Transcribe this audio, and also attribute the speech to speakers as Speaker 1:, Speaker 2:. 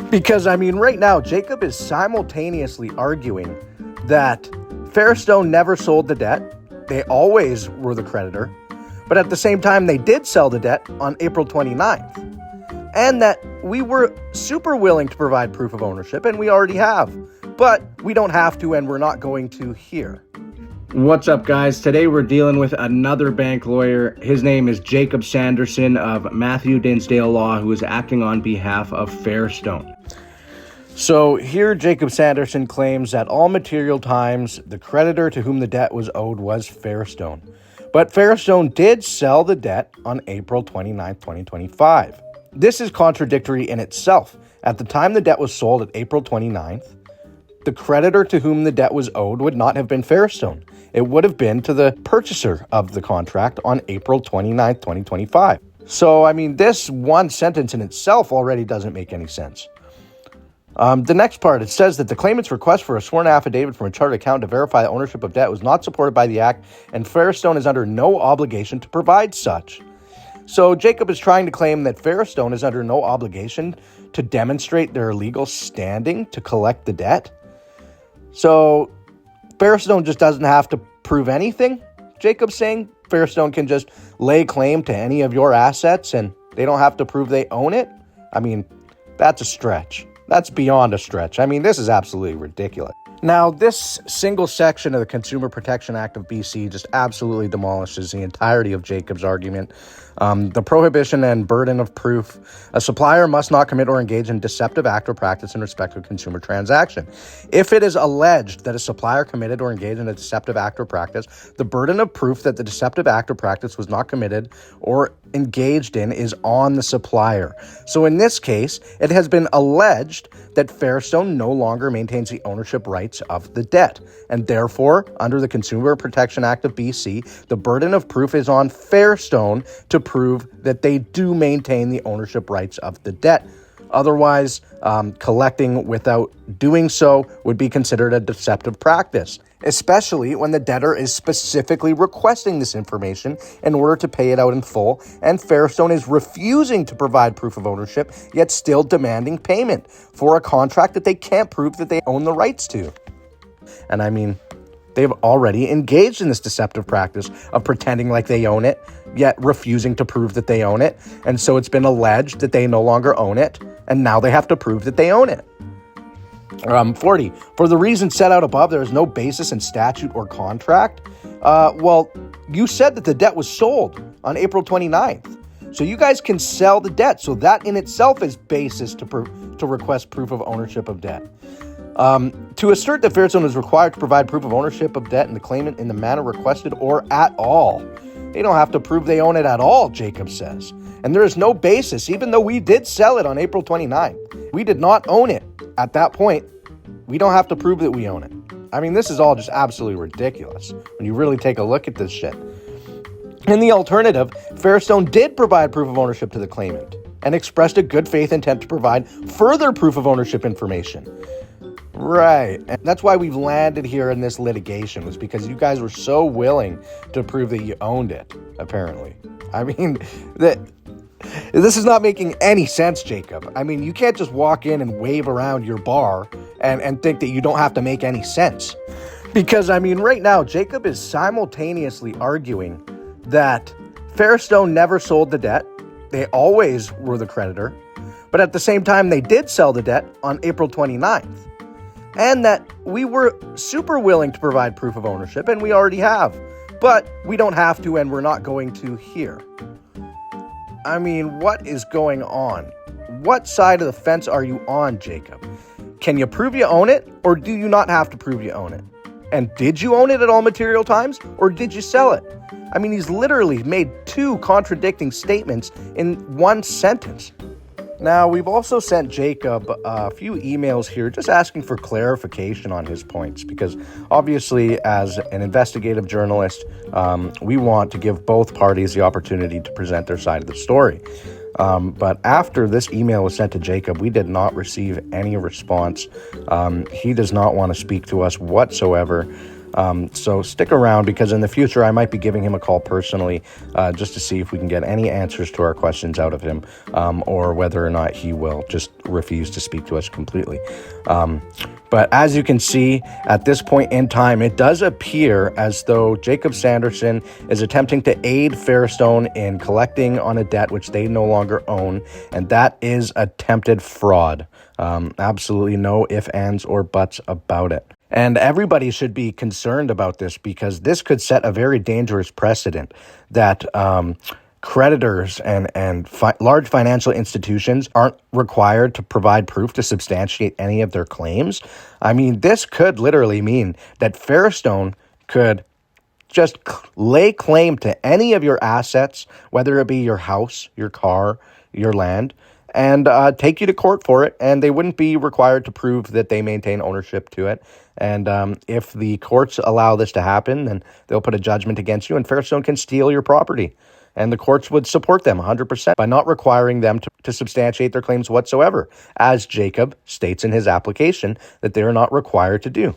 Speaker 1: Because, right now, Jacob is simultaneously arguing that Fairstone never sold the debt. They always were the creditor. But at the same time, they did sell the debt on April 29th. And that we were super willing to provide proof of ownership, and we already have. But we don't have to, and we're not going to here.
Speaker 2: What's up, guys? Today we're dealing with another bank lawyer. His name is Jakob Sanderson of Matthew Dinsdale Law, who is acting on behalf of Fairstone.
Speaker 1: So here Jakob Sanderson claims that all material times the creditor to whom the debt was owed was Fairstone. But Fairstone did sell the debt on April 29, 2025. This is contradictory in itself. At the time the debt was sold at April 29th, the creditor to whom the debt was owed would not have been Fairstone. It would have been to the purchaser of the contract on April 29, 2025. So, this one sentence in itself already doesn't make any sense. The next part, it says that the claimant's request for a sworn affidavit from a chartered accountant to verify the ownership of debt was not supported by the Act, and Fairstone is under no obligation to provide such. So Jacob is trying to claim that Fairstone is under no obligation to demonstrate their legal standing to collect the debt. So Fairstone just doesn't have to prove anything. Jacob's saying Fairstone can just lay claim to any of your assets and they don't have to prove they own it. That's a stretch. That's beyond a stretch. This is absolutely ridiculous. Now, this single section of the Consumer Protection Act of BC just absolutely demolishes the entirety of Jacob's argument. The prohibition and burden of proof. A supplier must not commit or engage in deceptive act or practice in respect of a consumer transaction. If it is alleged that a supplier committed or engaged in a deceptive act or practice, the burden of proof that the deceptive act or practice was not committed or engaged in is on the supplier. So in this case, it has been alleged that Fairstone no longer maintains the ownership rights of the debt. And therefore, under the Consumer Protection Act of BC, the burden of proof is on Fairstone to prove that they do maintain the ownership rights of the debt. Otherwise, collecting without doing so would be considered a deceptive practice, especially when the debtor is specifically requesting this information in order to pay it out in full, and Fairstone is refusing to provide proof of ownership, yet still demanding payment for a contract that they can't prove that they own the rights to. And they've already engaged in this deceptive practice of pretending like they own it, yet refusing to prove that they own it. And so it's been alleged that they no longer own it, and now they have to prove that they own it. 40. For the reasons set out above, there is no basis in statute or contract. You said that the debt was sold on April 29th. So you guys can sell the debt. So that in itself is basis to request proof of ownership of debt. To assert that Fairstone is required to provide proof of ownership of debt and the claimant in the manner requested or at all. They don't have to prove they own it at all, Jacob says. And there is no basis, even though we did sell it on April 29th. We did not own it at that point. We don't have to prove that we own it. This is all just absolutely ridiculous when you really take a look at this shit. In the alternative, Fairstone did provide proof of ownership to the claimant and expressed a good faith intent to provide further proof of ownership information. Right. And that's why we've landed here in this litigation, was because you guys were so willing to prove that you owned it, apparently. This is not making any sense, Jacob. You can't just walk in and wave around your bar and think that you don't have to make any sense. Because, right now, Jacob is simultaneously arguing that Fairstone never sold the debt. They always were the creditor. But at the same time, they did sell the debt on April 29th. And that we were super willing to provide proof of ownership, and we already have. But we don't have to, and we're not going to here. What is going on? What side of the fence are you on, Jacob? Can you prove you own it, or do you not have to prove you own it? And did you own it at all material times, or did you sell it? He's literally made two contradicting statements in one sentence. Now, we've also sent Jacob a few emails here just asking for clarification on his points, because obviously as an investigative journalist, we want to give both parties the opportunity to present their side of the story. But after this email was sent to Jacob, we did not receive any response. He does not want to speak to us whatsoever. So stick around, because in the future I might be giving him a call personally just to see if we can get any answers to our questions out of him, or whether or not he will just refuse to speak to us completely. But as you can see, at this point in time, it does appear as though Jakob Sanderson is attempting to aid Fairstone in collecting on a debt which they no longer own, and that is attempted fraud. Absolutely no ifs, ands, or buts about it. And everybody should be concerned about this, because this could set a very dangerous precedent that creditors and large financial institutions aren't required to provide proof to substantiate any of their claims. I mean, this could literally mean that Fairstone could just lay claim to any of your assets, whether it be your house, your car, your land, and take you to court for it, and they wouldn't be required to prove that they maintain ownership to it. And if the courts allow this to happen, then they'll put a judgment against you, and Fairstone can steal your property. And the courts would support them 100% by not requiring them to substantiate their claims whatsoever, as Jakob states in his application that they are not required to do.